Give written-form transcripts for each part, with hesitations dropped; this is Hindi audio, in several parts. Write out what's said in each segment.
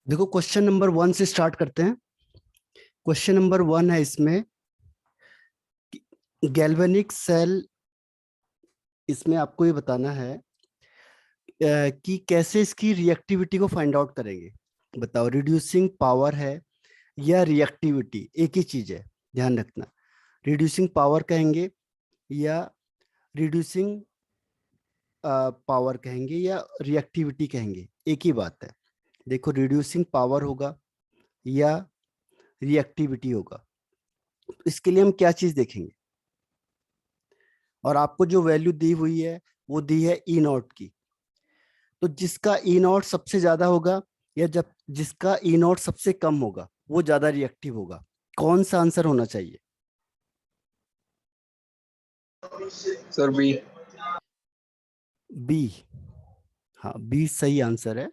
देखो क्वेश्चन नंबर 1 से स्टार्ट करते हैं। क्वेश्चन नंबर 1 है इसमें गैल्वेनिक सेल। इसमें आपको ये बताना है कि कैसे इसकी रिएक्टिविटी को फाइंड आउट करेंगे। बताओ, रिड्यूसिंग पावर है या रिएक्टिविटी, एक ही चीज है, ध्यान रखना। रिड्यूसिंग पावर कहेंगे या रिड्यूसिंग पावर कहेंगे या रिएक्टिविटी कहेंगे, एक ही बात है। देखो, रिड्यूसिंग पावर होगा या रिएक्टिविटी होगा। इसके लिए हम क्या चीज देखेंगे, और आपको जो वैल्यू दी हुई है वो दी है ई नॉट की। तो जिसका ई नॉट सबसे ज्यादा होगा या जब जिसका ई नॉट सबसे कम होगा वो ज्यादा रिएक्टिव होगा। कौन सा आंसर होना चाहिए? Sir B. बी। हाँ, बी सही आंसर है।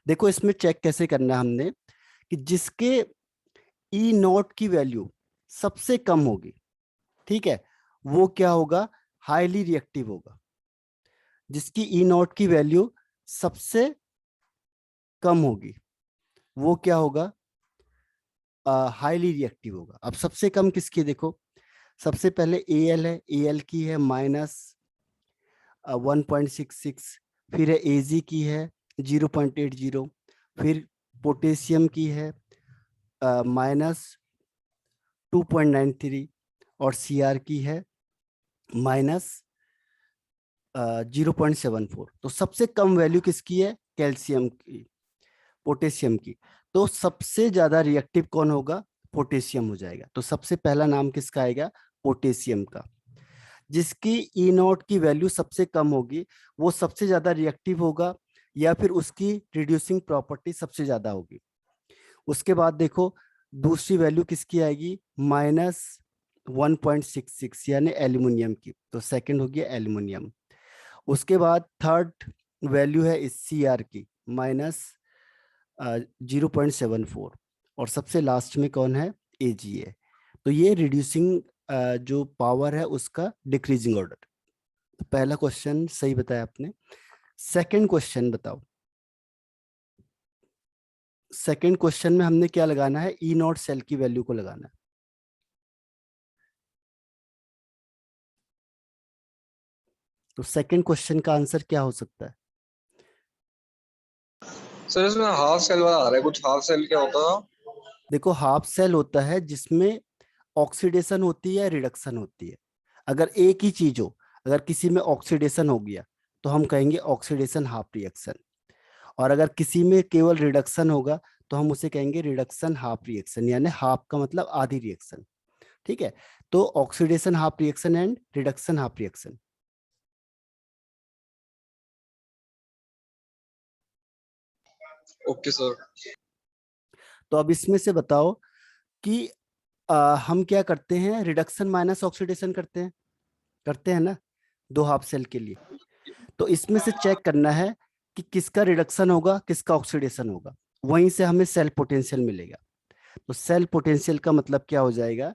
देखो, इसमें चेक कैसे करना है हमने कि जिसके ई नॉट की वैल्यू सबसे कम होगी, ठीक है, वो क्या होगा? हाईली रिएक्टिव होगा। जिसकी ई नॉट की वैल्यू सबसे कम होगी वो क्या होगा? हाईली रिएक्टिव होगा। अब सबसे कम किसकी है? देखो, सबसे पहले ए एल है, ए एल की है -1.66। फिर है ए जी की है 0.80। फिर पोटेशियम की है -2.93। और सी आर की है -0.74। तो सबसे कम वैल्यू किसकी है? कैल्शियम की, पोटेशियम की। तो सबसे ज्यादा रिएक्टिव कौन होगा? पोटेशियम हो जाएगा। तो सबसे पहला नाम किसका आएगा? पोटेशियम का। जिसकी ई नॉट की वैल्यू सबसे कम होगी वो सबसे ज्यादा रिएक्टिव होगा, या फिर उसकी रिड्यूसिंग प्रॉपर्टी सबसे ज्यादा होगी। उसके बाद देखो, दूसरी वैल्यू किसकी आएगी? -1.66 यानी एल्यूमिनियम की। तो सेकंड होगी एल्यूमिनियम। उसके बाद थर्ड वैल्यू है इस सी आर की -0.74। और सबसे लास्ट में कौन है? ए जी है। तो ये रिड्यूसिंग जो पावर है उसका डिक्रीजिंग ऑर्डर। तो पहला क्वेश्चन सही बताया आपने। सेकंड क्वेश्चन बताओ। सेकंड क्वेश्चन में हमने क्या लगाना है? ई नॉट सेल की वैल्यू को लगाना है। तो सेकंड क्वेश्चन का आंसर क्या हो सकता है? सर इसमें हाफ सेल वाला आ रहा है, कुछ हाफ सेल क्या होता है? देखो, हाफ सेल होता है जिसमें ऑक्सीडेशन होती है, रिडक्शन होती है। अगर एक ही चीज हो, अगर किसी में ऑक्सीडेशन हो गया तो हम कहेंगे ऑक्सीडेशन हाफ रिएक्शन। और अगर किसी में केवल रिडक्शन होगा तो हम उसे कहेंगे रिडक्शन हाफ रिएक्शन, यानी हाफ का मतलब आधी रिएक्शन। ठीक है, तो oxidation half reaction and reduction half reaction. Okay sir. तो अब इसमें से बताओ कि हम क्या करते हैं? रिडक्शन माइनस ऑक्सीडेशन करते हैं ना, दो हाफ सेल के लिए। तो इसमें से चेक करना है कि किसका रिडक्शन होगा, किसका ऑक्सीडेशन होगा। वहीं से हमें सेल पोटेंशियल मिलेगा। तो सेल पोटेंशियल का मतलब क्या हो जाएगा?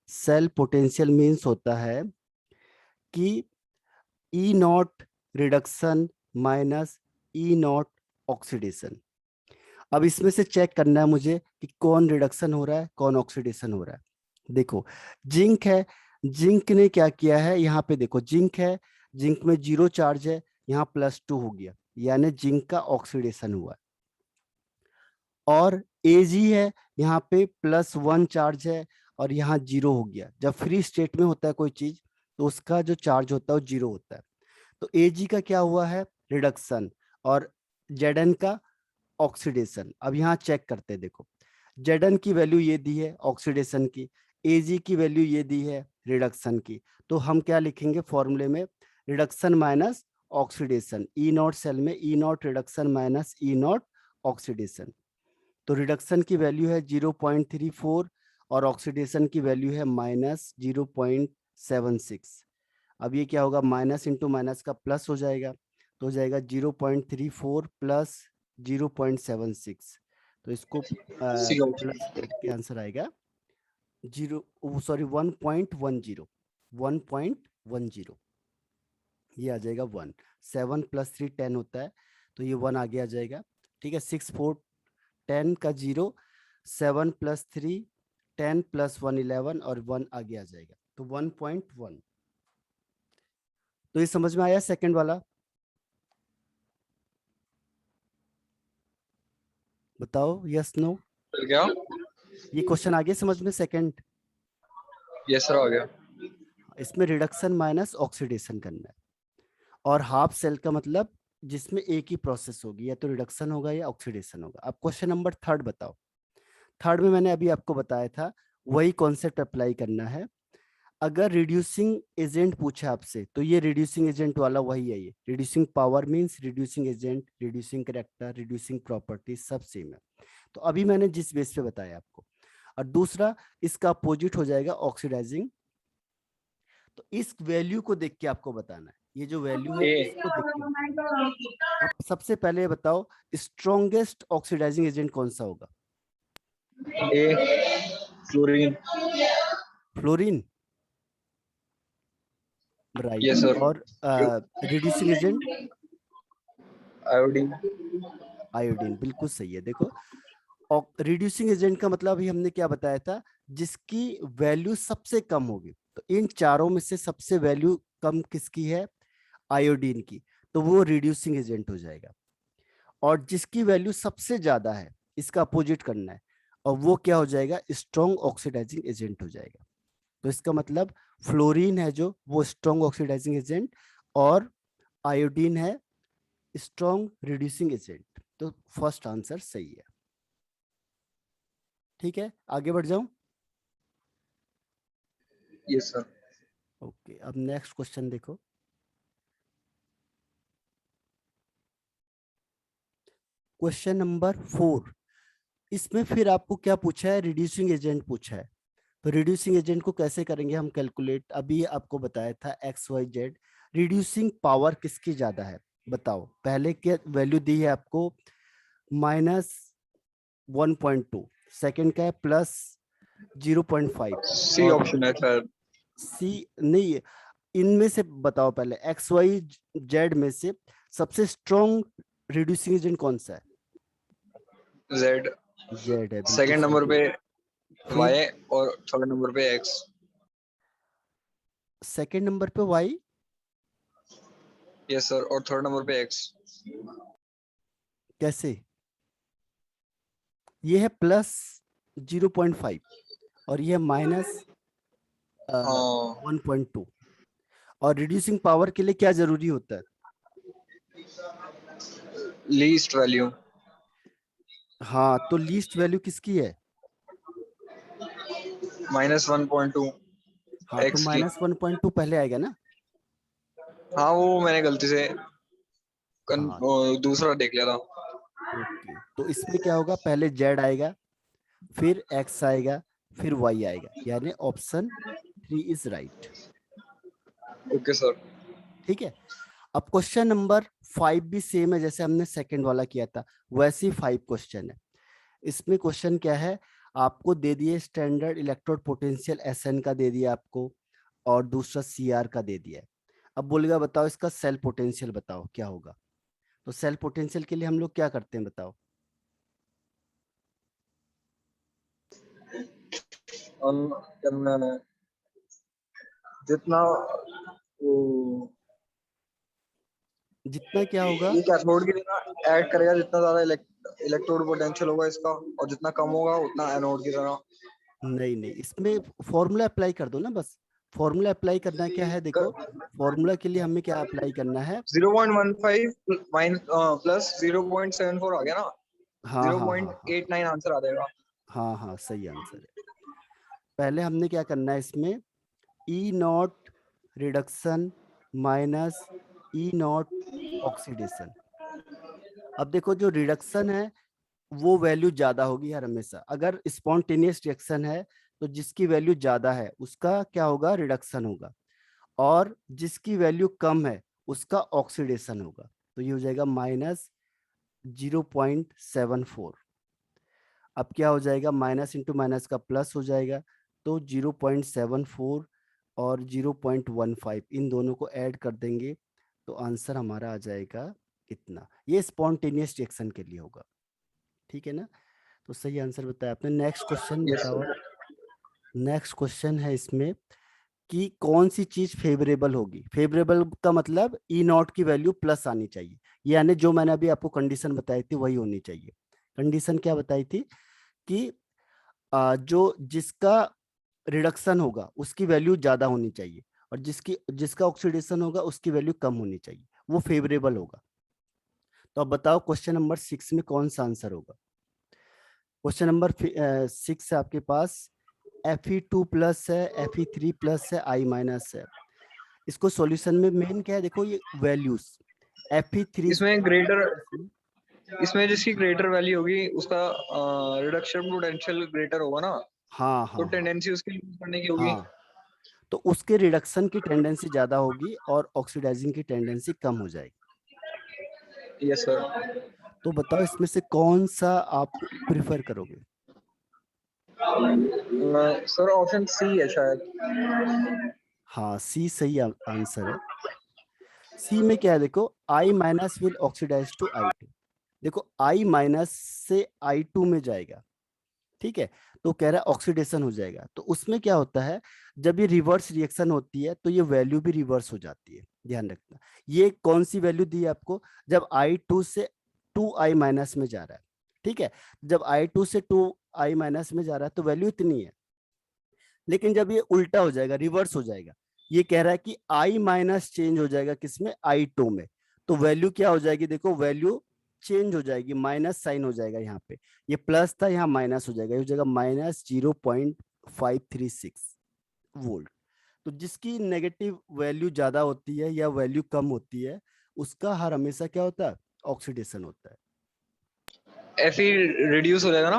सेल पोटेंशियल मीन्स होता है कि E not reduction minus E not oxidation. अब इसमें से चेक करना है मुझे कि कौन रिडक्शन हो रहा है, कौन ऑक्सीडेशन हो रहा है। देखो, जिंक है, जिंक ने क्या किया है? यहाँ पे देखो, जिंक है, जिंक में 0 चार्ज है, यहाँ +2 हो गया, यानी जिंक का ऑक्सीडेशन हुआ है। और Ag है, यहाँ पे +1 चार्ज है और यहाँ 0 हो गया। जब फ्री स्टेट में होता है कोई चीज तो उसका जो चार्ज होता है वो 0 होता है। तो Ag का क्या हुआ है? रिडक्शन। और Zn का ऑक्सीडेशन। अब यहाँ चेक करते हैं। देखो, Zn की वैल्यू ये दी है ऑक्सीडेशन की, Ag की वैल्यू ये दी है रिडक्शन की। तो हम क्या लिखेंगे फॉर्मूले में? Reduction minus oxidation. E not cell में E not reduction minus E not oxidation. तो रिडक्शन की वैल्यू है 0.34 और ऑक्सीडेशन की वैल्यू है -0.76। अब ये क्या होगा? माइनस इंटू माइनस का प्लस हो जाएगा, तो हो जाएगा 0.34 प्लस 0.76। तो इसको प्लस करके आंसर आएगा 1.10। 1.10 ये आ जाएगा 1। 7 + 3 10 होता है, तो ये 1 आगे आ जाएगा। ठीक है, 6 4 10 का 0, 7 + 3, 10 + 1 11 और 1 आगे आ जाएगा, तो 1.1। तो ये समझ में आया सेकंड वाला? बताओ यस नो। फिर क्या? ये क्वेश्चन आगे समझ में सेकंड? यस सर, आ गया। इसमें रिडक्शन माइनस ऑक्सीडेशन करना है, और हाफ सेल का मतलब जिसमें एक ही प्रोसेस होगी, या तो रिडक्शन होगा या ऑक्सीडेशन होगा। अब क्वेश्चन नंबर थर्ड बताओ। थर्ड में मैंने अभी आपको बताया था, वही कॉन्सेप्ट अप्लाई करना है। अगर रिड्यूसिंग एजेंट पूछा आपसे, तो ये रिड्यूसिंग एजेंट वाला वही है। ये reducing power means reducing agent, reducing character, reducing property सब सेम है। तो अभी मैंने जिस बेस पे बताया आपको, और दूसरा इसका अपोजिट हो जाएगा ऑक्सीडाइजिंग। तो इस वैल्यू को देख के आपको बताना है, ये जो वैल्यू है ए। इसको देख के बताना है। अब सबसे पहले ये बताओ, स्ट्रॉन्गेस्ट ऑक्सीडाइजिंग एजेंट कौन सा होगा? A, fluorine. Fluorine, right. Yes sir. और रिड्यूसिंग एजेंट? आयोडीन। आयोडीन, बिल्कुल सही है। देखो, रिड्यूसिंग एजेंट का मतलब अभी हमने क्या बताया था, जिसकी वैल्यू सबसे कम होगी। तो इन चारों में से सबसे वैल्यू कम किसकी है? आयोडीन की, तो वो रिड्यूसिंग एजेंट हो जाएगा। और जिसकी वैल्यू सबसे ज्यादा है, इसका अपोजिट करना है, और वो क्या हो जाएगा? स्ट्रॉन्ग ऑक्सीडाइजिंग एजेंट हो जाएगा। तो इसका मतलब फ्लोरीन है जो, वो स्ट्रॉन्ग ऑक्सीडाइजिंग एजेंट, और आयोडीन है स्ट्रॉन्ग रिड्यूसिंग एजेंट। तो फर्स्ट आंसर सही है। ठीक है, आगे बढ़ जाऊं? Yes sir. ओके, अब नेक्स्ट क्वेश्चन देखो। Question number 4। इसमें फिर आपको क्या पूछा है? रिड्यूसिंग एजेंट पूछा है। तो रिड्यूसिंग एजेंट को कैसे करेंगे हम कैलकुलेट? अभी आपको बताया था X Y Z. Reducing power किसकी ज्यादा है बताओ? पहले क्या वैल्यू दी है आपको? -1.2। सेकेंड का है +0.5। सी और ऑप्शन है सर। सी नहीं, इनमें से बताओ पहले, एक्स वाई जेड में से सबसे स्ट्रॉन्ग रिड्यूसिंग एजेंट कौन सा है? जेड। जेड है, बिल्कुल सेकंड सही। नंबर पे फिर वाई और थर्ड नंबर पे एक्स। सेकंड नंबर पे वाई। यस सर, और थर्ड नंबर पे एक्स। कैसे? ये है +0.5, और ये माइनस हाँ, 1.2। और रिड्यूसिंग पावर के लिए क्या जरूरी होता है? Least value. हाँ, तो लीस्ट वैल्यू किसकी है? -1.2 हाँ, तो एक्स की। -1.2 पहले आएगा ना। हाँ, वो मैंने गलती से हाँ, दूसरा देख लिया था। ओके। तो इसमें क्या होगा? पहले जेड आएगा, फिर एक्स आएगा, फिर वाई आएगा, यानी option 3 is right. Okay sir. ठीक है। अब क्वेश्चन नंबर 5 भी सेम है, जैसे हमने सेकंड वाला किया था वैसे ही 5 क्वेश्चन है। इसमें क्वेश्चन क्या है? आपको दे दिए स्टैंडर्ड इलेक्ट्रोड पोटेंशियल एसएन का दे दिया आपको, और दूसरा सीआर का दे दिया है। अब बोलेगा बताओ इसका सेल पोटेंशियल बताओ क्या होगा? तो सेल पोटेंशियल के लिए हम लोग क्या करते हैं बताओ? करना है जितना वो, जितना क्या होगा? ये कैथोड की तरह ऐड करेगा, जितना ज्यादा इलेक्ट्रोड पोटेंशियल होगा इसका, और जितना कम होगा उतना एनोड की तरह। नहीं नहीं, इसमें फॉर्मूला अप्लाई कर दो ना बस। फॉर्मूला अप्लाई करना क्या है देखो, फॉर्मूला के लिए हमें क्या अप्लाई करना है? 0.15 माइनस प्लस 0.74 आ गया ना। हाँ जीरो हाँ हाँ पॉइंट हाँ। एट नाइन आंसर आ जाएगा। हाँ हाँ, सही आंसर है। पहले हमने क्या करना है इसमें? E not reduction minus E not oxidation. अब देखो, जो रिडक्शन है वो वैल्यू ज्यादा होगी यार हमेशा। अगर स्पॉन्टेनियस रिएक्शन है, तो जिसकी वैल्यू ज्यादा है उसका क्या होगा? रिडक्शन होगा। और जिसकी वैल्यू कम है उसका ऑक्सीडेशन होगा। तो ये हो जाएगा -0.74। अब क्या हो जाएगा? माइनस इंटू माइनस का प्लस हो जाएगा। तो 0.74 और 0.15 इन दोनों को ऐड कर देंगे, तो आंसर हमारा आ जाएगा इतना। ये स्पॉन्टेनियस रिएक्शन के लिए होगा, ठीक है ना। तो सही आंसर बताया आपने। नेक्स्ट क्वेश्चन यस बताओ। सर। नेक्स्ट क्वेश्चन है इसमें कि कौन सी चीज फेवरेबल होगी। फेवरेबल का मतलब ई नॉट की वैल्यू प्लस आनी चाहिए, यानी जो मैंने अभी आपको कंडीशन बताई थी वही होनी चाहिए। कंडीशन क्या बताई थी कि जो जिसका रिडक्शन होगा उसकी वैल्यू ज्यादा होनी चाहिए, और जिसका ऑक्सीडेशन होगा उसकी वैल्यू कम होनी चाहिए, वो फेवरेबल होगा। तो अब बताओ क्वेश्चन नंबर 6 में कौन सा आंसर होगा। क्वेश्चन नंबर 6 है आपके पास। Fe2+ है, Fe3+ है, I- है। इसको सॉल्यूशन में मेन क्या है, देखो ये वैल्यूज। Fe3 इसमें ग्रेटर, इसमें, इसमें जिसकी ग्रेटर वैल्यू होगी उसका रिडक्शन पोटेंशियल ग्रेटर होगा ना, हाँ तो हाँ हाँ टेंडेंसी उसकी यूज करने की होगी। हाँ, तो उसके रिडक्शन की टेंडेंसी ज्यादा होगी और ऑक्सीडाइजिंग की टेंडेंसी कम हो जाएगी। Yes sir. तो बताओ इसमें से कौन सा आप प्रिफर करोगे। सर ऑप्शन सी है शायद। हाँ, सी सही आंसर है। सी में क्या है देखो, I- will oxidise to I2। देखो I- से I2 में जाएगा, ठीक है, तो कह रहा है ऑक्सीडेशन हो जाएगा। तो उसमें क्या होता है, जब ये रिवर्स रिएक्शन होती है तो ये वैल्यू भी रिवर्स हो जाती है, ध्यान रखना। ये कौन सी वैल्यू दी है आपको, जब I2 से 2I- में जा रहा है, ठीक है, जब I2 से 2I- में जा रहा है तो वैल्यू इतनी है। लेकिन जब ये उल्टा हो जाएगा, रिवर्स हो जाएगा, ये कह रहा है कि I- चेंज हो जाएगा किसमें, I2 में, तो वैल्यू क्या हो जाएगी, देखो वैल्यू चेंज हो जाएगी, माइनस साइन हो जाएगा यहाँ पे। ये प्लस था, यहाँ माइनस हो जाएगा, ये हो जाएगा -0.536 वोल्ट। तो जिसकी नेगेटिव वैल्यू ज्यादा होती है या वैल्यू कम होती है, उसका हर हमेशा क्या होता है, ऑक्सीडेशन होता है। एफी रिड्यूस हो जाएगा ना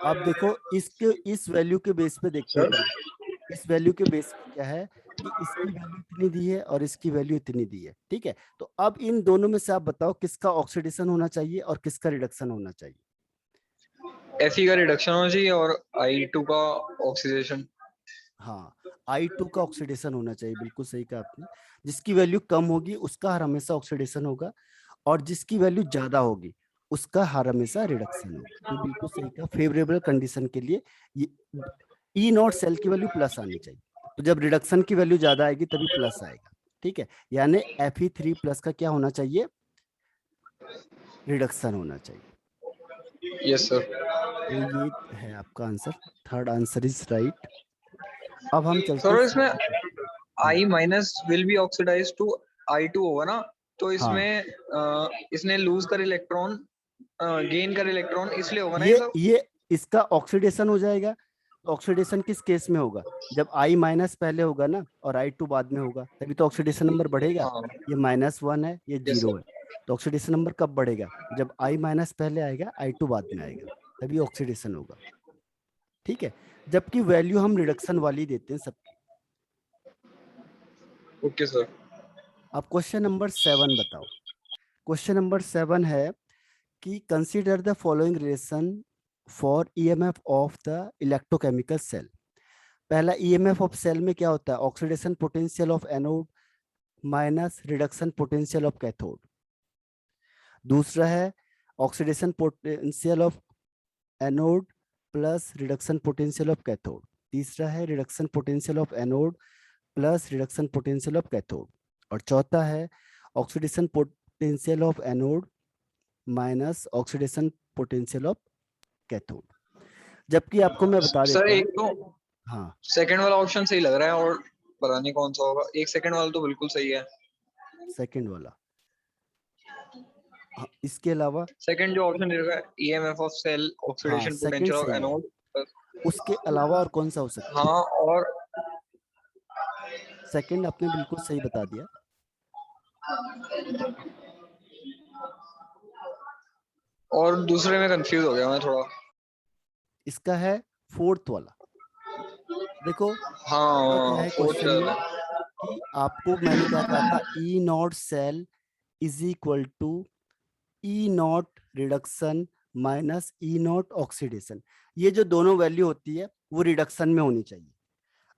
आप देखो इसके इस वैल्यू के बेस पे देखते हैं सर। पहले। इस वैल्यू के बेस पे क्या है कि इसकी वैल्यू इतनी दी है और इसकी वैल्यू इतनी दी है, ठीक है। तो अब इन दोनों में से आप बताओ किसका ऑक्सीडेशन होना चाहिए और किसका रिडक्शन होना चाहिए। एफी का रिडक्शन होना चाहिए और आई टू का ऑक्सीडेशन। हाँ, I2 का ऑक्सीडेशन होना चाहिए, बिल्कुल सही कहा आपने। जिसकी वैल्यू कम होगी उसका हर हमेशा ऑक्सीडेशन होगा, और जिसकी वैल्यू ज्यादा होगी उसका हर हमेशा रिडक्शन होगा। तो बिल्कुल सही कहा, फेवरेबल कंडीशन के लिए ये ई नॉट सेल की वैल्यू प्लस आनी चाहिए। तो जब रिडक्शन की वैल्यू ज्यादा आएगी तभी प्लस आएगा, ठीक है। यानी Fe3+ का क्या होना चाहिए, रिडक्शन होना चाहिए। Yes sir. तो ये है आपका answer, third answer is right. अब हम चलते हैं सर इसमें second question. I minus will be oxidise to I two होगा ना, तो हाँ, इसमें इसने लूज कर इलेक्ट्रॉन गेन कर इलेक्ट्रॉन, इसलिए होगा ना ये सब। ये इसका ऑक्सीडेशन हो जाएगा। तो ऑक्सीडेशन किस केस में होगा, जब I- पहले होगा ना और I2 बाद में होगा, तभी तो ऑक्सीडेशन नंबर बढ़ेगा। हाँ। ये -1 है, ये यस 0 है, सर। तो ऑक्सीडेशन नंबर कब बढ़ेगा, जब I- पहले आएगा, I2 बाद में आएगा, तभी ऑक्सीडेशन होगा, ठीक है। जबकि वैल्यू हम रिडक्शन वाली देते हैं सबकी। Okay sir. अब क्वेश्चन नंबर 7 बताओ। क्वेश्चन नंबर 7 है कि consider the following relation for EMF of the electrochemical cell. पहला EMF ऑफ सेल में क्या होता है, oxidation potential of anode minus reduction potential of cathode. दूसरा है oxidation potential of anode plus reduction potential of cathode. तीसरा है reduction potential of anode plus reduction potential of cathode. और चौथा है oxidation potential of anode minus oxidation potential of cathode. जबकि आपको मैं बता सर देता एक हूँ। तो हाँ, सेकंड वाला ऑप्शन सही लग रहा है, और पता नहीं कौन सा होगा। एक सेकंड वाला तो बिल्कुल सही है। सेकंड वाला। हाँ, इसके अलावा। सेकंड जो ऑप्शन दे रखा है, ईएमएफ ऑफ सेल हाँ, ऑक्सीडेशन सेकंड पोटेंशियल ऑफ सही है। एनोड। उसके अलावा और कौन सा हो सकता है। हाँ और सेकंड आपने बिल्कुल सही बता दिया। दूसरे में कंफ्यूज हो गया मैं थोड़ा। इसका है फोर्थ वाला। देखो आपका क्या हाँ है फोर्थ क्वेश्चन में, वाला। कि आपको मैंने क्या कहा था, E not cell is equal to E not reduction minus E not oxidation. ये जो दोनों वैल्यू होती है वो रिडक्शन में होनी चाहिए।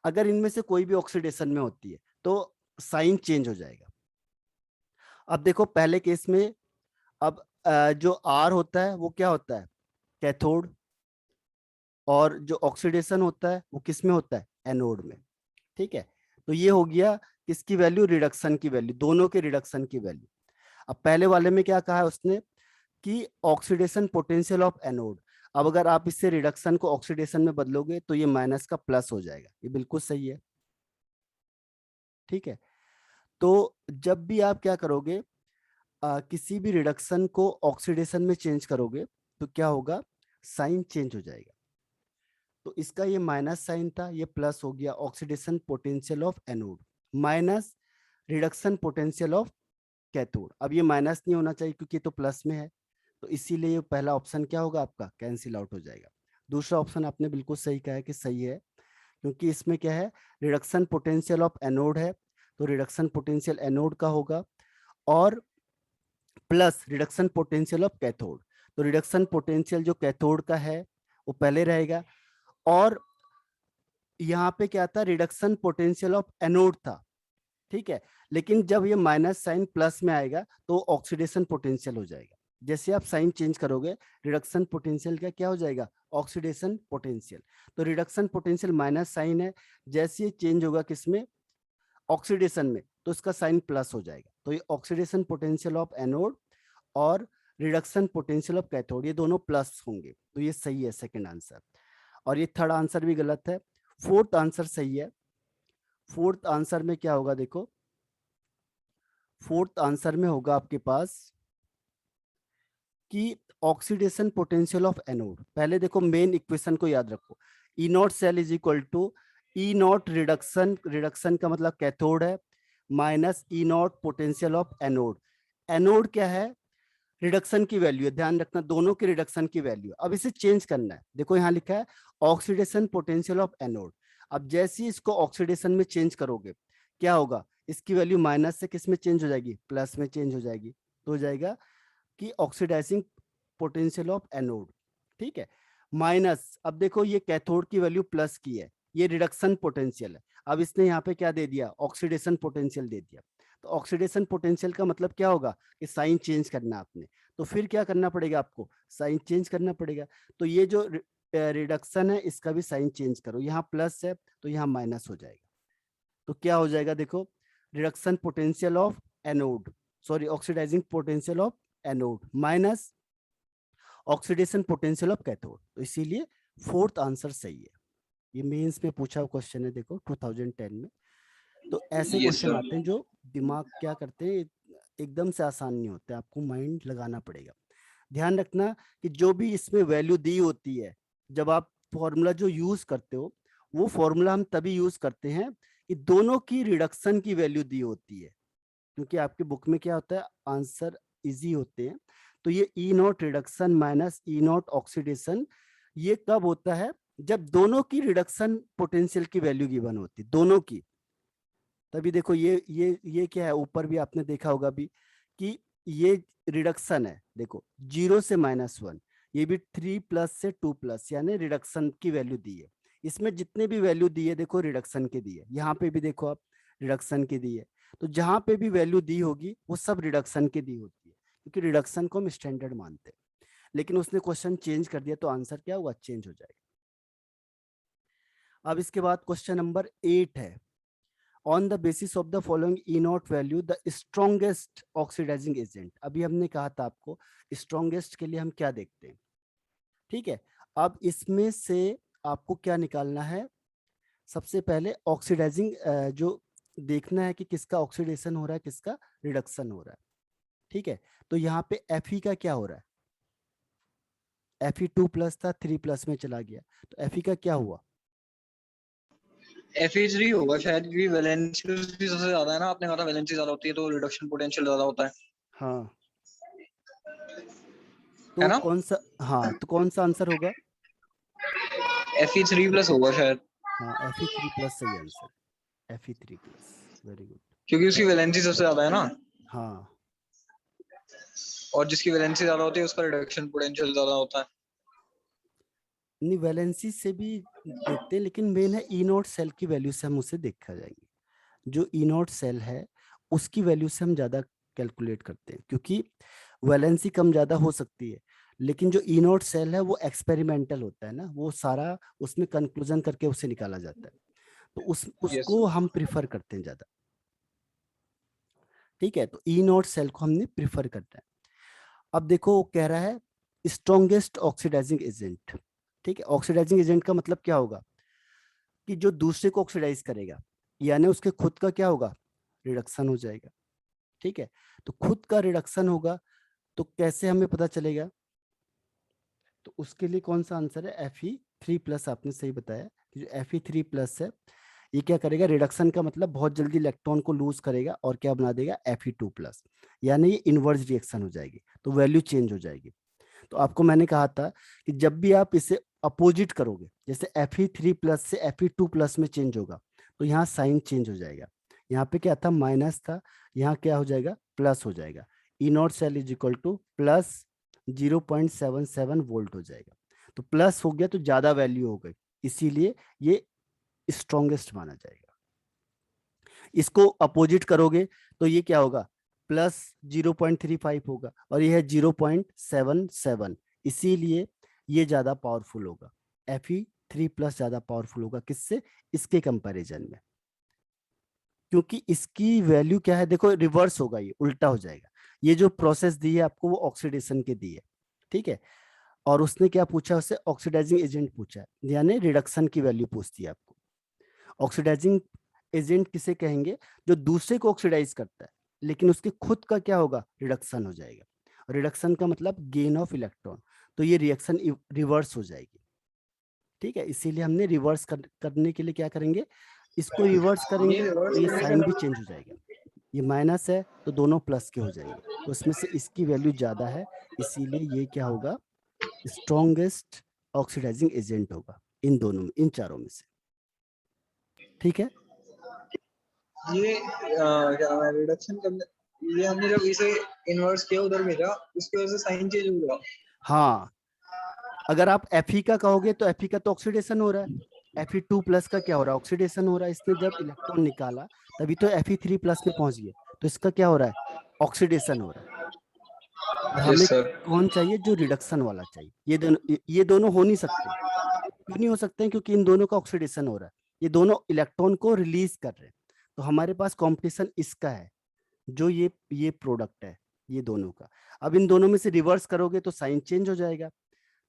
अगर इनमें से कोई भी ऑक्सीडेशन में होती है तो साइन चेंज हो जाएगा। अब देखो पहले केस में, अब जो आर होता है वो क्या होता है, कैथोड, और जो ऑक्सीडेशन होता है वो किस में होता है, एनोड में। ठीक है, तो ये हो गया किसकी वैल्यू, रिडक्शन की वैल्यू, दोनों के रिडक्शन की वैल्यू। अब पहले वाले में क्या कहा है उसने कि ऑक्सीडेशन पोटेंशियल ऑफ एनोड। अब अगर आप इससे रिडक्शन को ऑक्सीडेशन में बदलोगे तो ये माइनस का प्लस हो जाएगा, ये बिल्कुल सही है। ठीक है, तो जब भी आप क्या करोगे, किसी भी रिडक्शन को ऑक्सीडेशन में चेंज करोगे तो क्या होगा, साइन चेंज हो जाएगा। तो इसका ये माइनस साइन था, ये प्लस हो गया, oxidation potential of anode minus reduction potential of cathode. अब ये माइनस नहीं होना चाहिए क्योंकि ये तो प्लस में है, तो इसीलिए ये पहला ऑप्शन क्या होगा आपका, कैंसिल आउट हो जाएगा। दूसरा ऑप्शन आपने बिल्कुल सही कहा है कि सही है, क्योंकि इसमें क्या है, रिडक्शन पोटेंशियल ऑफ एनोड है, तो रिडक्शन पोटेंशियल एनोड का होगा, और plus reduction potential of cathode. तो रिडक्शन पोटेंशियल जो कैथोड का है वो पहले रहेगा, और यहाँ पे क्या था, रिडक्शन पोटेंशियल ऑफ एनोड था। ठीक है, लेकिन जब ये माइनस साइन प्लस में आएगा तो ऑक्सीडेशन पोटेंशियल हो जाएगा। जैसे आप साइन चेंज करोगे, रिडक्शन पोटेंशियल का क्या हो जाएगा, ऑक्सीडेशन पोटेंशियल। तो रिडक्शन पोटेंशियल माइनस साइन है, जैसे ये चेंज होगा किसमें, ऑक्सीडेशन में, तो इसका साइन प्लस हो जाएगा। तो ये ऑक्सीडेशन पोटेंशियल ऑफ एनोड और रिडक्शन पोटेंशियल ऑफ कैथोड ये दोनों प्लस होंगे, तो ये सही है सेकंड आंसर। और ये थर्ड आंसर भी गलत है, फोर्थ आंसर सही है। फोर्थ आंसर में क्या होगा देखो, फोर्थ आंसर में होगा आपके पास कि ऑक्सीडेशन पोटेंशियल ऑफ एनोड। पहले देखो मेन इक्वेशन को याद रखो, E not cell is equal to E not reduction, reduction का मतलब कैथोड है, minus E nought potential of anode. Anode क्या है, रिडक्शन की वैल्यू है, ध्यान रखना दोनों के रिडक्शन की वैल्यू। अब इसे चेंज करना है, देखो यहाँ लिखा है ऑक्सीडेशन पोटेंशियल ऑफ एनोड। अब जैसे ही इसको ऑक्सीडेशन में चेंज करोगे क्या होगा, इसकी वैल्यू माइनस से किस में चेंज हो जाएगी, प्लस में चेंज हो जाएगी, तो हो जाएगा कि ऑक्सीडाइजिंग पोटेंशियल ऑफ एनोड। ठीक है, माइनस, अब देखो ये कैथोड की वैल्यू प्लस की है, ये रिडक्शन पोटेंशियल है, अब इसने यहाँ पे क्या दे दिया, ऑक्सीडेशन पोटेंशियल दे दिया। तो ऑक्सीडेशन पोटेंशियल का मतलब क्या होगा कि साइन चेंज करना आपने, तो फिर क्या करना पड़ेगा आपको, साइन चेंज करना पड़ेगा। तो ये जो रिडक्शन है इसका भी साइन चेंज करो, यहाँ प्लस है तो यहाँ माइनस हो जाएगा। तो क्या हो जाएगा देखो, reduction potential of anode, sorry oxidising potential of anode minus oxidation potential of cathode. तो इसीलिए फोर्थ आंसर सही है। ये मेंस में पूछा हुआ क्वेश्चन है देखो 2010 में। तो ऐसे यस क्वेश्चन सर। आते हैं जो दिमाग क्या करते हैं, एकदम से आसान नहीं होते, आपको माइंड लगाना पड़ेगा। ध्यान रखना कि जो भी इसमें वैल्यू दी होती है, जब आप फॉर्मूला जो यूज करते हो, वो फॉर्मूला हम तभी यूज करते हैं कि दोनों की रिडक्शन की वैल्यू दी होती है, क्योंकि आपके बुक में क्या होता है, आंसर इजी होते हैं। तो ये E not reduction minus E not oxidation, ये कब होता है, जब दोनों की रिडक्शन पोटेंशियल की वैल्यू गिवन होती है, दोनों की। तभी देखो ये क्या है, ऊपर भी आपने देखा होगा भी कि ये रिडक्शन है, देखो 0 से -1, ये भी 3 प्लस से 2 प्लस, यानी रिडक्शन की वैल्यू दी है। इसमें जितने भी वैल्यू दी है देखो रिडक्शन के दी है, यहाँ पे भी देखो आप रिडक्शन की दी है। तो जहां पे भी वैल्यू दी होगी वो सब रिडक्शन की दी होती है, क्योंकि रिडक्शन को हम स्टैंडर्ड मानते हैं। लेकिन उसने क्वेश्चन चेंज कर दिया तो आंसर क्या हुआ, चेंज हो जाएगा। अब इसके बाद क्वेश्चन नंबर 8 है, on the basis of the following E naught value the strongest oxidising agent. अभी हमने कहा था आपको स्ट्रॉन्गेस्ट के लिए हम क्या देखते हैं। ठीक है, अब इसमें से आपको क्या निकालना है, सबसे पहले ऑक्सीडाइजिंग जो देखना है कि किसका ऑक्सीडेशन हो रहा है, किसका रिडक्शन हो रहा है। ठीक है, तो यहाँ पे Fe का क्या हो रहा है, Fe 2 प्लस था 3 प्लस में चला गया, तो Fe का क्या हुआ, Fe3 होगा शायद, क्योंकि वैलेंसी उसकी सबसे ज्यादा है ना, आपने कहा था वैलेंसी ज्यादा होती है तो रिडक्शन पोटेंशियल ज्यादा होता हाँ है तो ना। कौन सा, हाँ तो कौन सा आंसर होगा, Fe3 प्लस होगा शायद, हाँ Fe3 प्लस सही answer, Fe3 plus, very good. क्योंकि उसकी वैलेंसी सबसे ज्यादा है ना, हाँ और जिसकी वैलेंसी ज्यादा होती है उसका रिडक्शन पोटेंशियल ज्यादा होता है। नहीं, वैलेंसी से भी देखते हैं, लेकिन मेन है ई नॉट सेल की वैल्यू से हम उसे देखा जाएंगे। जो ई नॉट सेल है उसकी वैल्यू से हम ज्यादा कैलकुलेट करते हैं, क्योंकि वैलेंसी कम ज्यादा हो सकती है, लेकिन जो ई नोट सेल है वो एक्सपेरिमेंटल होता है ना, वो सारा उसमें कंक्लूजन करके उसे निकाला जाता है, तो यस उसको हम प्रिफर करते हैं ज्यादा। ठीक है, तो ई नोट सेल को हमने प्रिफर करना है। अब देखो वो कह रहा है स्ट्रॉन्गेस्ट ऑक्सीडाइजिंग एजेंट। ठीक है, ऑक्सीडाइजिंग एजेंट का मतलब क्या होगा कि जो दूसरे को ऑक्सीडाइज करेगा, यानी उसके खुद का क्या होगा, रिडक्शन हो जाएगा। ठीक है, तो खुद का रिडक्शन होगा, तो कैसे हमें पता चलेगा, तो उसके लिए कौन सा आंसर है, Fe3+। आपने सही बताया कि जो Fe3+ है ये क्या करेगा, रिडक्शन का मतलब बहुत जल्दी इलेक्ट्रॉन को लूज करेगा और क्या बना देगा, Fe2+, यानी ये इनवर्स रिएक्शन हो जाएगी, तो वैल्यू चेंज हो जाएगी। तो आपको मैंने कहा था कि जब भी आप इसे अपोजिट करोगे, जैसे Fe3+ से Fe2+ में चेंज होगा, तो यहाँ साइन चेंज हो जाएगा। यहाँ पे क्या था, माइनस था, यहाँ क्या हो जाएगा, प्लस हो जाएगा। E not cell is equal to plus 0.77 volt हो जाएगा। तो प्लस हो गया तो ज्यादा वैल्यू हो गई, इसीलिए ये स्ट्रॉन्गेस्ट माना जाएगा। इसको अपोजिट करोगे तो ये क्या होगा, प्लस 0.35 होगा, और ये है 0.77, इसीलिए ये ज्यादा पावरफुल होगा। Fe3+ ज्यादा पावरफुल होगा किससे, इसके कंपैरिजन में, क्योंकि इसकी वैल्यू क्या है, देखो रिवर्स होगा, ये उल्टा हो जाएगा। ये जो प्रोसेस दी है आपको वो ऑक्सीडेशन के दी है। ठीक है, और उसने क्या पूछा, उससे ऑक्सीडाइजिंग एजेंट पूछा है, यानी रिडक्शन की वैल्यू पूछती है आपको। ऑक्सीडाइजिंग एजेंट किसे कहेंगे, जो दूसरे को ऑक्सीडाइज करता है लेकिन उसके खुद का क्या होगा, रिडक्शन हो जाएगा। रिडक्शन का मतलब गेन ऑफ इलेक्ट्रॉन, तो ये रिएक्शन रिवर्स हो जाएगी। ठीक है, इसीलिए हमने रिवर्स करने के लिए क्या करेंगे, इसको रिवर्स ये करेंगे तो रिवर्स ये करने का साइन भी चेंज हो जाएगा। ये माइनस है तो दोनों प्लस के हो जाएंगे, तो उसमें से इसकी वैल्यू ज्यादा है, इसीलिए ये क्या होगा, स्ट्रॉन्गेस्ट ऑक्सीडाइजिंग एजेंट होगा इन दोनों में, इन चारों में से। ठीक है, ये क्या नाम है रिडक्शन करने, ये हमने जब इसे इन्वर्स किया उधर भेजा, उसकी वजह से साइन चेंज हो गया। हाँ, अगर आप Fe का कहोगे तो Fe का तो ऑक्सीडेशन हो रहा है, Fe2+ का क्या हो रहा है, ऑक्सीडेशन हो रहा है। इसने जब इलेक्ट्रॉन निकाला तभी तो Fe3+ में पहुंच गया, तो इसका क्या हो रहा है, ऑक्सीडेशन हो रहा है। और यस हमें सर। कौन चाहिए, जो रिडक्शन वाला चाहिए। ये दोनों हो नहीं सकते, क्यों नहीं हो सकते हैं, क्योंकि इन दोनों का ऑक्सीडेशन हो रहा है, ये दोनों इलेक्ट्रॉन को रिलीज कर रहे हैं, तो हमारे पास कंपटीशन इसका है, जो ये प्रोडक्ट है ये दोनों का। अब इन दोनों में से रिवर्स करोगे तो साइन चेंज हो जाएगा,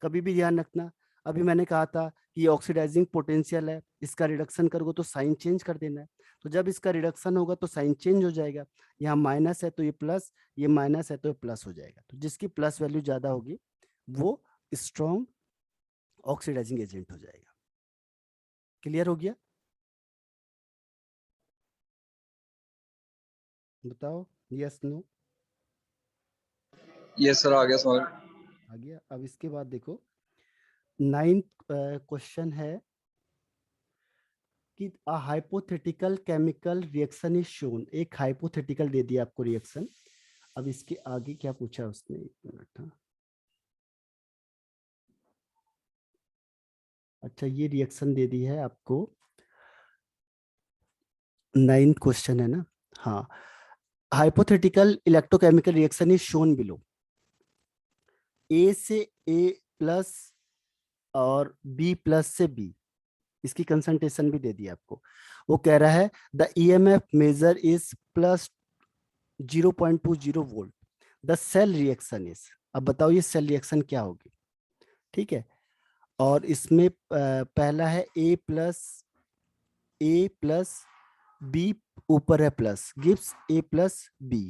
कभी भी ध्यान रखना। अभी मैंने कहा था कि ये ऑक्सीडाइजिंग पोटेंशियल है, इसका रिडक्शन करोगे तो साइन चेंज कर देना है, तो जब इसका रिडक्शन होगा तो साइन चेंज हो जाएगा। यहाँ माइनस है तो ये प्लस, ये माइनस है तो ये प्लस हो जाएगा, तो जिसकी प्लस वैल्यू ज्यादा होगी वो स्ट्रॉन्ग ऑक्सीडाइजिंग एजेंट हो जाएगा। क्लियर हो गया, बताओ, यस नो। यस सर, आ गया समझ। आ गया। अब इसके बाद देखो 9th क्वेश्चन है कि a hypothetical chemical reaction is shown. एक हाइपोथेटिकल दे दिया आपको रिएक्शन। अब इसके आगे क्या पूछा उसने, एक मिनट था। अच्छा, ये रिएक्शन दे दी है आपको, 9th क्वेश्चन है ना। हाँ, hypothetical electrochemical reaction is shown below. A से A+ और B+ से B, इसकी कंसंट्रेशन भी दे दी आपको। वो कह रहा है the EMF measure is plus 0.20 volt, the cell reaction is. अब बताओ ये सेल रिएक्शन क्या होगी। ठीक है, और इसमें पहला है A+ B, ऊपर है प्लस, गिव्स A+B।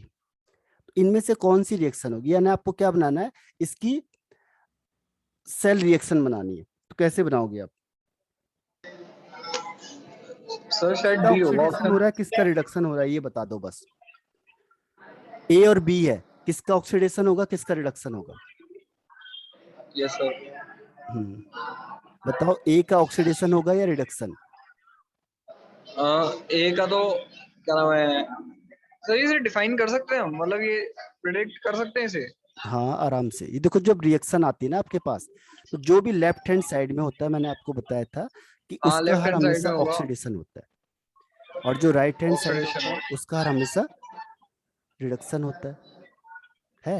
इनमें से कौन सी रिएक्शन होगी, यानी आपको क्या बनाना है, इसकी सेल रिएक्शन बनानी है। तो कैसे बनाओगे आप, सर शायद किसका डी होगा ऑक्सीडेशन हो ऑप्शन। रहा है, किसका रिडक्शन हो रहा है, ये बता दो बस। A और B है, किसका ऑक्सीडेशन होगा, किसका रिडक्शन होगा। Yes sir. हम्म, बताओ, A का ऑक्सीडेशन होगा या रिडक्शन। ए का तो क्या नाम है सर, इसे डिफाइन कर सकते हैं हम, मतलब ये प्रिडिक्ट कर सकते हैं इसे। हाँ, आराम से। ये देखो जब रिएक्शन आती है ना आपके पास, तो जो भी लेफ्ट हैंड साइड में होता है, मैंने आपको बताया था कि हाँ उसका लेफ्ट हर हैंड साइड हमेशा में होगा ऑक्सीडेशन होता है, और जो राइट हैंड साइड होता ऑक्सीडेशन। है उसका हर हमेशा रिडक्शन होता है।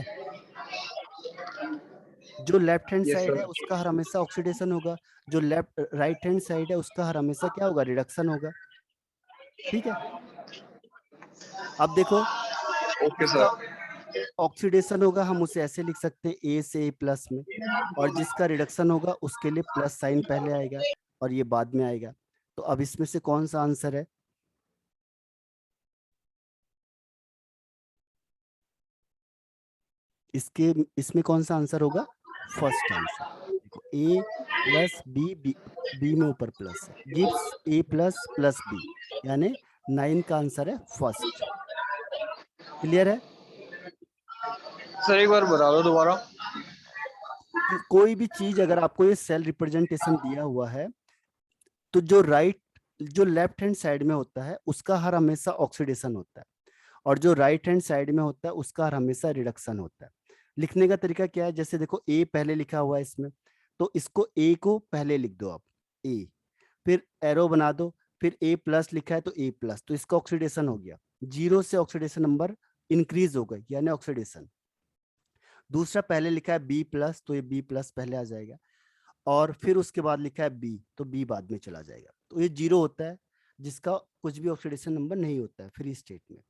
जो लेफ्ट हैंड यस साइड है सर। उसका हर हमेशा ऑक्सीडेशन होगा, जो लेफ्ट राइट हैंड साइड है उसका हर हमेशा क्या होगा, रिडक्शन होगा। ठीक है, अब देखो ओके जिसका सर। ऑक्सीडेशन होगा हम उसे ऐसे लिख सकते हैं ए से ए प्लस में, और जिसका रिडक्शन होगा उसके लिए प्लस साइन पहले आएगा और ये बाद में आएगा। तो अब इसमें से कौन सा आंसर है? इसके इसमें कौन सा आंसर होगा? First answer. देखो ए प्लस बी, बी में ऊपर प्लस है, gives A plus plus B, यानी 9 का आंसर है फर्स्ट। क्लियर है? सर एक बार बता दो दोबारा। कोई भी चीज अगर आपको ये सेल रिप्रेजेंटेशन दिया हुआ है तो जो लेफ्ट हैंड साइड में होता है उसका हर हमेशा ऑक्सीडेशन होता है, और जो राइट हैंड साइड में होता है उसका हर हमेशा रिडक्शन होता है। लिखने का तरीका क्या है, जैसे देखो ए पहले लिखा हुआ है इसमें, तो इसको ए को पहले लिख दो आप, ए, फिर एरो बना दो, फिर ए प्लस लिखा है तो ए प्लस, तो इसका ऑक्सीडेशन हो गया, 0 से ऑक्सीडेशन नंबर इंक्रीज हो गई यानी ऑक्सीडेशन। दूसरा पहले लिखा है बी प्लस, तो ये बी प्लस पहले आ जाएगा, और फिर उसके बाद लिखा है बी, तो बी बाद में चला जाएगा। तो ये 0 होता है जिसका कुछ भी ऑक्सीडेशन नंबर नहीं होता है फ्री स्टेट में।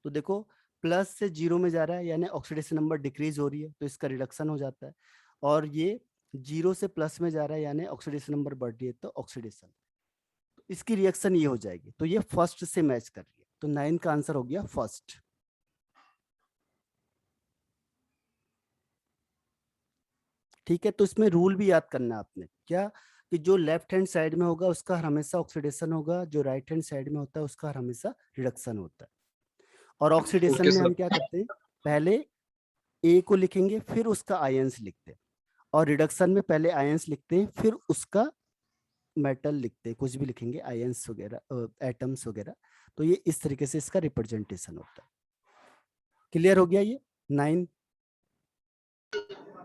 तो देखो प्लस से 0 में जा रहा है यानी ऑक्सीडेशन नंबर डिक्रीज हो रही है, तो इसका रिडक्शन हो जाता है, और ये 0 से प्लस में जा रहा है यानी ऑक्सीडेशन नंबर बढ़ रही है तो ऑक्सीडेशन, तो इसकी रिएक्शन ये हो जाएगी। तो ये फर्स्ट से मैच कर रही है, तो 9 का आंसर हो गया फर्स्ट। ठीक है, तो इसमें रूल भी याद करना है आपने, क्या कि जो लेफ्ट हैंड साइड में होगा उसका हमेशा ऑक्सीडेशन होगा, जो राइट हैंड साइड में होता है उसका हमेशा रिडक्शन होता है। और ऑक्सीडेशन ओके में हम सर। क्या करते हैं, पहले ए को लिखेंगे फिर उसका आयंस लिखते हैं, और रिडक्शन में पहले आयंस लिखते हैं फिर उसका मेटल लिखते हैं, कुछ भी लिखेंगे आयंस वगैरह एटम्स वगैरह। तो ये इस तरीके से इसका रिप्रेजेंटेशन होता है। क्लियर हो गया ये 9?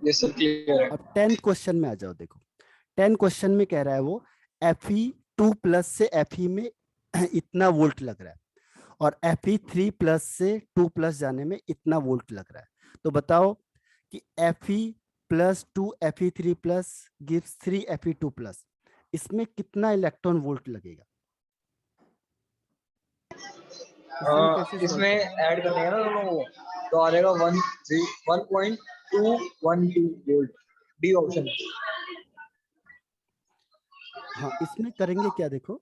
यस सर क्लियर है। अब 10th क्वेश्चन में आ जाओ। देखो 10 क्वेश्चन में कह रहा है वो Fe2+ से Fe में इतना वोल्ट लग रहा है, और Fe3+ से 2+ जाने में इतना वोल्ट लग रहा है। तो बताओ कि Fe+2 Fe3+ गिव्स 3 Fe2+, इसमें कितना इलेक्ट्रॉन वोल्ट लगेगा? इसे हम कैसे सॉल्व इसमें करेंगे? ऐड करने का ना दोनों को, तो आ जाएगा 1.212 वोल्ट। D option. हाँ, इसमें करेंगे क्या, देखो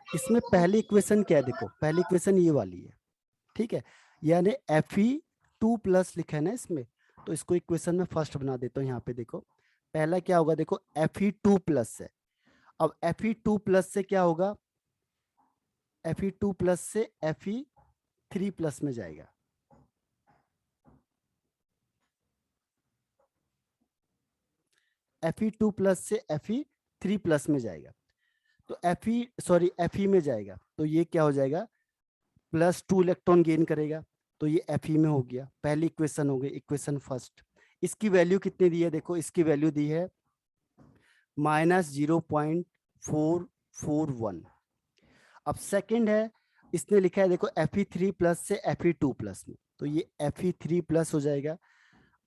इसमें पहली इक्वेशन क्या है, देखो पहली इक्वेशन ये वाली है, ठीक है, यानी Fe2+ लिखा है ना इसमें, तो इसको इक्वेशन में फर्स्ट बना देता हूँ। यहाँ पे देखो पहला क्या होगा, देखो Fe2+ है, अब Fe2+ से क्या होगा, Fe2+ से Fe3+ में जाएगा, Fe2+ से Fe3+ में जाएगा, तो Fe में जाएगा, तो ये क्या हो जाएगा, +2 इलेक्ट्रॉन गेन करेगा, तो ये Fe में हो गया। पहली इक्वेशन हो गई, इक्वेशन फर्स्ट। इसकी वैल्यू कितनी दी है, देखो इसकी वैल्यू दी है -0.441। अब सेकंड है, इसने लिखा है देखो Fe3+ से Fe2+ में, तो ये Fe3+ हो जाएगा,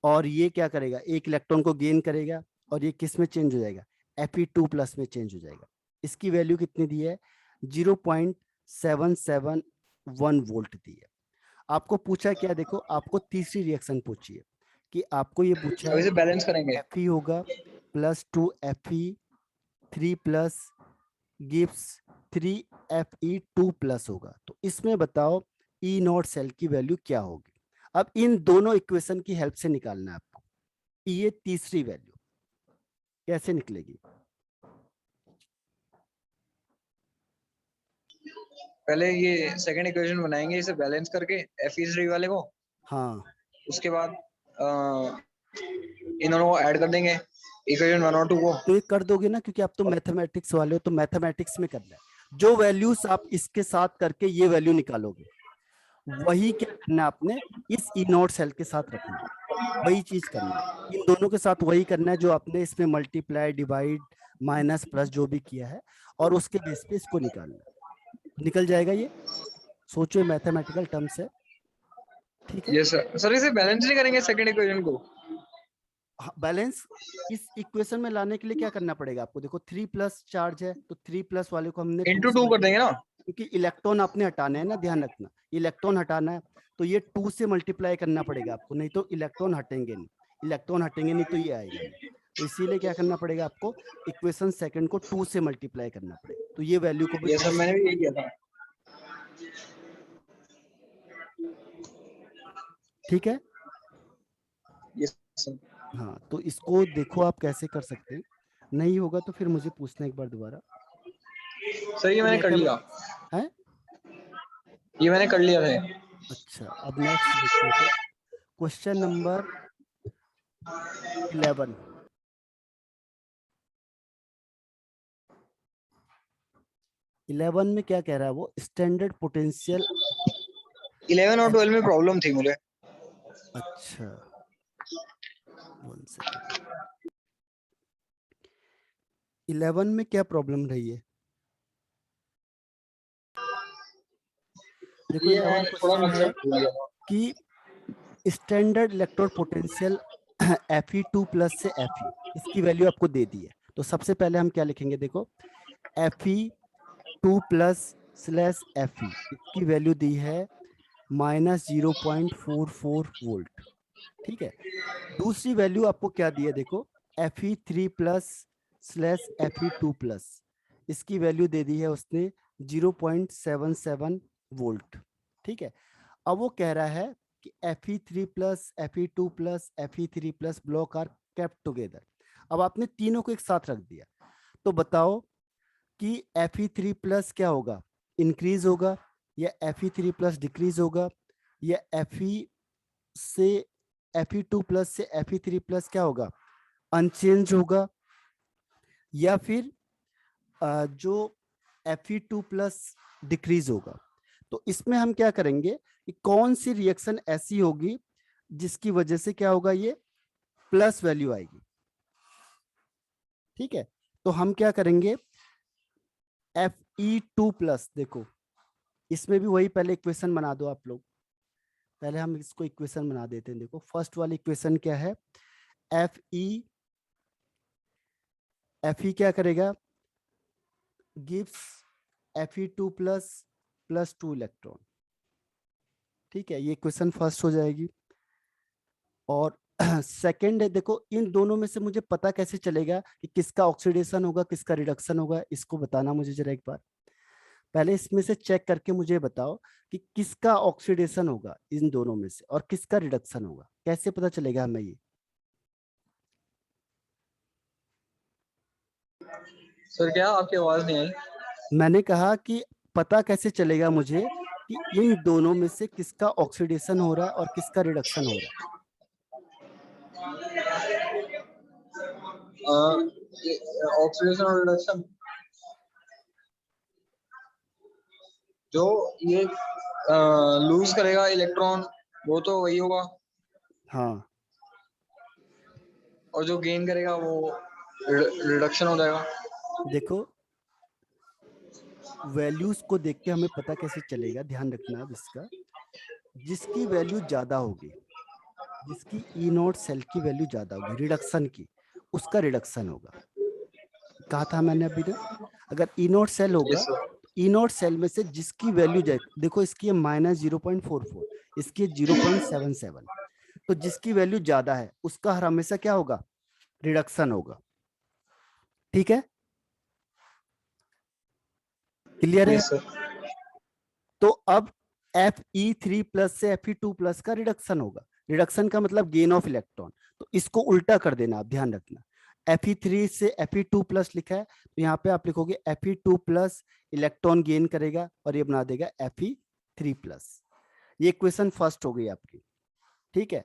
और ये क्या करेगा, एक इलेक्ट्रॉन को गेन करेगा, और ये किस में चेंज हो जाएगा, Fe2+ में चेंज हो जाएगा। इसकी वैल्यू कितनी दी है, 0.771 वोल्ट दी है। आपको पूछा क्या, देखो आपको तीसरी रिएक्शन पूछी है, कि आपको ये पूछा अब है इसे बैलेंस करेंगे। Fe होगा +2 Fe3+ गिव्स 3 Fe2+ होगा, तो इसमें बताओ E0 सेल की वैल्यू क्या होगी। अब इन दोनों इक्वेशन की हेल्प से निकालना है आपको, ये तीसरी वैल्यू कैसे निकलेगी। पहले ये सेकंड इक्वेशन बनाएंगे इसे बैलेंस करके Fe3 वाले को। हाँ, उसके बाद इन दोनों को ऐड कर देंगे इक्वेशन 1 और 2 को। तो ये कर दोगे ना, क्योंकि आप तो मैथमेटिक्स वाले हो, तो मैथमेटिक्स में करना है, जो वैल्यूज आप इसके साथ करके ये वैल्यू निकालोगे, वही क्या करना है आपने इस E0 सेल के साथ रखना है, वही चीज करना है, इन दोनों के साथ वही करना है जो आपने इसमें मल्टीप्लाई डिवाइड माइनस प्लस जो भी किया है, और उसके बेस पे इसको निकालना है, निकल जाएगा ये। सोचो मैथमेटिकल टर्म्स है। ठीक है। Yes sir. सर इसे बैलेंस नहीं करेंगे सेकंड इक्वेशन को? बैलेंस इस इक्वेशन में लाने के लिए क्या करना पड़ेगा आपको? देखो 3+ चार्ज है तो 3+ वाले को हमने 2 इंटू से 2 कर देंगे ना? क्योंकि इलेक्ट्रॉन आपने हटाना है ना, ध्यान रखना, इलेक्ट्रॉन हटाना है तो ये 2 से मल्टीप्लाई करना पड़ेगा आपको, नहीं तो इलेक्ट्रॉन हटेंगे नहीं, इलेक्ट्रॉन हटेंगे नहीं तो ये आएगा नहीं। तो इसीलिए क्या करना पड़ेगा आपको, इक्वेशन सेकंड को 2 से मल्टीप्लाई करना पड़ेगा, तो ये वैल्यू को भी यस 2 सर, से। मैंने भी यही किया था। ठीक है। Yes sir. हाँ तो इसको देखो आप कैसे कर सकते हैं, नहीं होगा तो फिर मुझे पूछना एक बार दोबारा। सर ये मैंने कर लिया, है ये मैंने कर लिया था। अच्छा, अब नेक्स्ट देखते हैं फिर, क्वेश्चन नंबर 11। 11 में क्या कह रहा है वो, स्टैंडर्ड पोटेंशियल। 11 और 12 में प्रॉब्लम थी मुझे। अच्छा 1 सेकेंड, 11 में क्या प्रॉब्लम रही है? देखो ये 11 थोड़ा क्वेश्चन है कंसेप्ट भूल गया था। कि स्टैंडर्ड इलेक्ट्रोड पोटेंशियल Fe2+ से Fe, इसकी वैल्यू आपको दे दी है। तो सबसे पहले हम क्या लिखेंगे, देखो Fe2+/Fe, इसकी वैल्यू दी है -0.44 वोल्ट। ठीक है। दूसरी वैल्यू आपको क्या दी है, देखो Fe3+/Fe2+, इसकी वैल्यू दे दी है उसने 0.77 वोल्ट। ठीक है। अब वो कह रहा है कि Fe3+, Fe2+, Fe3+ block are kept together. अब आपने तीनों को एक साथ रख दिया, तो बताओ कि Fe3+ क्या होगा, इंक्रीज होगा, या Fe3+ डिक्रीज होगा, या Fe2+ से Fe3+ क्या होगा, अनचेंज होगा, या फिर जो Fe2+ डिक्रीज होगा। तो इसमें हम क्या करेंगे कि कौन सी रिएक्शन ऐसी होगी जिसकी वजह से क्या होगा, ये प्लस वैल्यू आएगी। ठीक है। तो हम क्या करेंगे, Fe2+, देखो इसमें भी वही, पहले इक्वेशन बना दो आप लोग, पहले हम इसको इक्वेशन बना देते हैं। देखो फर्स्ट वाली इक्वेशन क्या है, Fe क्या करेगा, गिव्स Fe2+ +2 इलेक्ट्रॉन। ठीक है, ये क्वेश्चन फर्स्ट हो जाएगी। और सेकंड है, देखो इन दोनों में से मुझे पता कैसे चलेगा कि किसका ऑक्सीडेशन होगा किसका रिडक्शन होगा, इसको बताना मुझे जरा एक बार। पहले इसमें से चेक करके मुझे बताओ कि किसका ऑक्सीडेशन होगा इन दोनों में से और किसका रिडक्शन होगा, कैसे पता चलेगा हमें ये? सर क्या, आपकी आवाज नहीं आई? मैंने कहा कि पता कैसे चलेगा मुझे कि इन दोनों में से किसका ऑक्सीडेशन हो रहा है और किसका रिडक्शन हो रहा है? ऑक्सीडेशन और रिडक्शन, जो ये लूज करेगा इलेक्ट्रॉन वो तो वही होगा, हाँ और जो गेन करेगा वो रिडक्शन हो जाएगा। देखो वैल्यूज को देख के हमें पता कैसे चलेगा, ध्यान रखना अब इसका, जिसकी वैल्यू ज्यादा होगी, जिसकी E0 सेल की वैल्यू ज्यादा होगी रिडक्शन की, उसका रिडक्शन होगा। कहा था मैंने अभी ना, अगर E0 सेल होगा यस सर। तो E0 सेल में से जिसकी वैल्यू जाए, देखो इसकी है -0.44, इसकी 0.77, तो जिसकी वैल्यू ज्यादा है उसका हर हमेशा क्या होगा, रिडक्शन होगा। ठीक है, क्लियर है? Yes sir. तो अब Fe3+ से Fe2+ का रिडक्शन होगा, रिडक्शन का मतलब गेन ऑफ इलेक्ट्रॉन, तो इसको उल्टा कर देना, आप ध्यान रखना। Fe3 से Fe2+ लिखा है तो यहाँ पे आप लिखोगे Fe2+ इलेक्ट्रॉन गेन करेगा और ये बना देगा Fe3+। ये इक्वेशन फर्स्ट हो गई आपकी। ठीक है।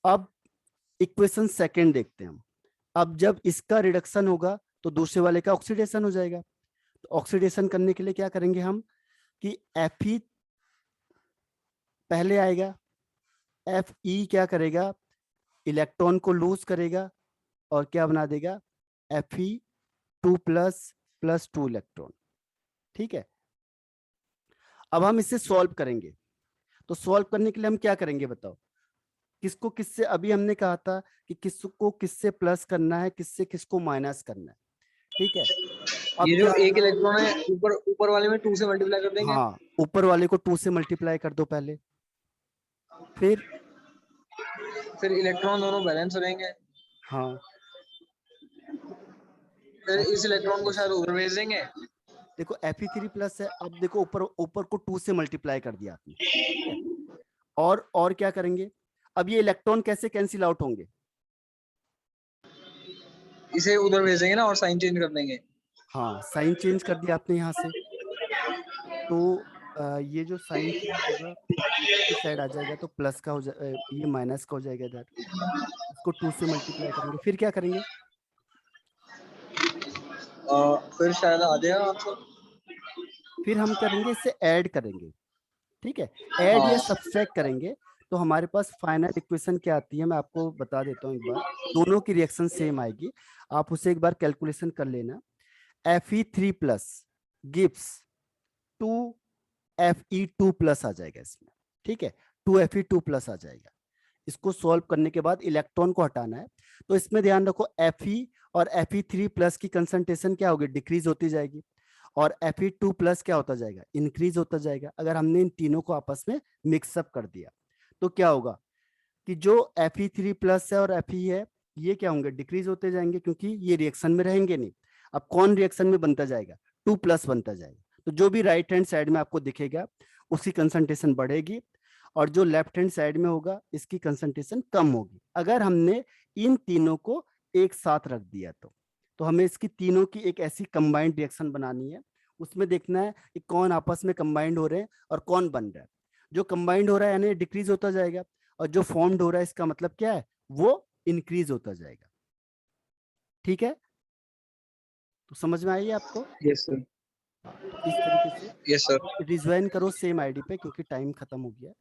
अब इक्वेशन सेकंड देखते हैं हम। अब जब इसका रिडक्शन होगा तो दूसरे वाले का ऑक्सीडेशन हो जाएगा, तो ऑक्सीडेशन करने के लिए क्या करेंगे हम कि Fe पहले आएगा, Fe क्या करेगा, इलेक्ट्रॉन को लूज करेगा और क्या बना देगा, Fe2+ +2 इलेक्ट्रॉन। ठीक है। अब हम इसे सॉल्व करेंगे, तो सॉल्व करने के लिए हम क्या करेंगे बताओ, किसको किससे, अभी हमने कहा था कि किसको किससे प्लस करना है, किससे किसको माइनस करना है, ठीक है। अब ये जो क्या, एक इलेक्ट्रॉन है ऊपर ऊपर वाले में 2 से मल्टीप्लाई कर देंगे। हाँ ऊपर वाले को 2 से मल्टीप्लाई कर दो पहले, फिर इलेक्ट्रॉन दोनों बैलेंस हो जाएंगे। हाँ फिर इस Fe3 इलेक्ट्रॉन को प्लस, शायद उधर भेज देंगे। देखो Fe3 प्लस है, अब देखो ऊपर ऊपर को 2 से मल्टीप्लाई कर दिया आपने, ठीक है। और क्या करेंगे, अब ये इलेक्ट्रॉन कैसे कैंसिल आउट होंगे, इसे उधर भेज देंगे ना और साइन चेंज कर देंगे। हाँ साइन चेंज कर दिया आपने यहाँ से, तो ये जो साइन चेंज होगा इधर की साइड आ जाएगा, तो प्लस का हो जाए, ये माइनस का हो जाएगा इधर, इसको 2 से मल्टीप्लाई करेंगे, फिर क्या करेंगे, फिर शायद आ जाएगा आंसर। फिर हम करेंगे इससे ऐड करेंगे, ठीक है, ऐड या हाँ सब्सट्रैक्ट करेंगे। तो हमारे पास फाइनल इक्वेशन क्या आती है, मैं आपको बता देता हूँ एक बार, दोनों की रिएक्शन सेम आएगी, आप उसे एक बार कैलकुलेशन कर लेना। Fe3 plus gives 2Fe2 plus आ जाएगा इसमें, ठीक है, 2Fe2 प्लस आ जाएगा। इसको सॉल्व करने के बाद इलेक्ट्रॉन को हटाना है, तो इसमें ध्यान रखो Fe और Fe3 प्लस की कंसंट्रेशन क्या होगी, डिक्रीज होती जाएगी, और Fe2 प्लस क्या होता जाएगा, इंक्रीज होता जाएगा। अगर हमने इन तीनों को आपस में मिक्सअप कर दिया तो क्या होगा कि जो Fe3 प्लस है और Fe है ये क्या होंगे, डिक्रीज होते जाएंगे, क्योंकि ये रिएक्शन में रहेंगे नहीं। अब कौन रिएक्शन में बनता जाएगा, 2 प्लस बनता जाएगा, तो जो भी राइट हैंड साइड में आपको दिखेगा उसकी कंसंट्रेशन बढ़ेगी, और जो लेफ्ट हैंड साइड में होगा इसकी कंसंट्रेशन कम होगी। अगर हमने इन तीनों को एक साथ रख दिया तो हमें इसकी तीनों की एक ऐसी कंबाइंड रिएक्शन बनानी है, उसमें देखना है कि कौन आपस में कंबाइंड हो रहे हैं और कौन बन रहा है। जो कंबाइंड हो रहा है यानी डिक्रीज होता जाएगा, और जो फॉर्म्ड हो रहा है इसका मतलब क्या है, वो इंक्रीज होता जाएगा, ठीक है। तो समझ में आई आपको, यस सर। हाँ तो इस तरीके से यस सर। आप रिज्वाइन करो सेम आईडी पे, क्योंकि टाइम खत्म हो गया।